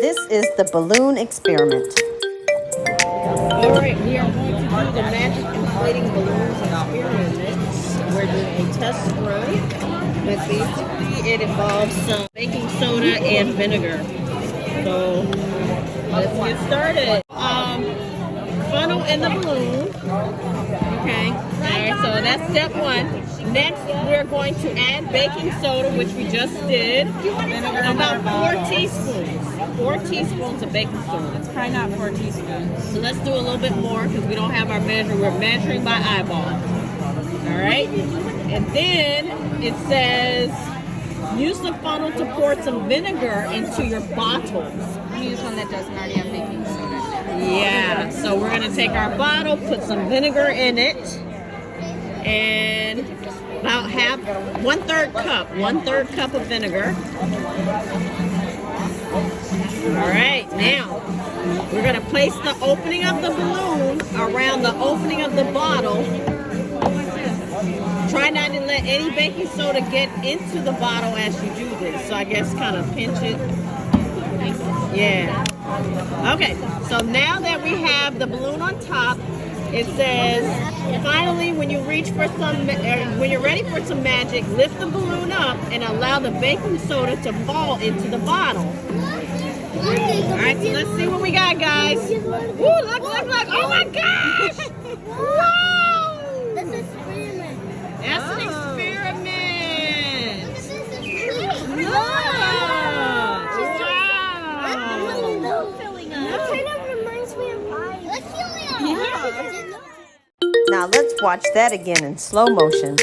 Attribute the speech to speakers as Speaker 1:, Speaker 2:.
Speaker 1: This is the balloon experiment.
Speaker 2: All right, we are going to do the magic inflating balloons experiment. We're doing a test run, but basically it involves some baking soda and vinegar. So let's get started. Funnel in the balloon. Okay. All right. So that's step one. Next, we're going to add baking soda, which we just did. About 4 teaspoons. 4 teaspoons of baking soda.
Speaker 3: It's probably not 4 teaspoons.
Speaker 2: So let's do a little bit more because we don't have our measure. We're measuring by eyeball. All right. And then it says use the funnel to pour some vinegar into your bottles.
Speaker 3: Use one that doesn't already have baking soda in it.
Speaker 2: Yeah, so we're gonna take our bottle, put some vinegar in it, and about one third cup of vinegar. All right, now we're gonna place the opening of the balloon around the opening of the bottle. Try not to let any baking soda get into the bottle as you do this. So I guess kind of pinch it. Yeah. Okay, so now that we have the balloon on top, it says, finally, when you're ready for some magic, lift the balloon up and allow the baking soda to fall into the bottle. All right, so let's see what we got, guys. Ooh, look. Oh my gosh! Whoa!
Speaker 4: That's an experiment.
Speaker 2: That's an experiment.
Speaker 1: Now let's watch that again in slow motion.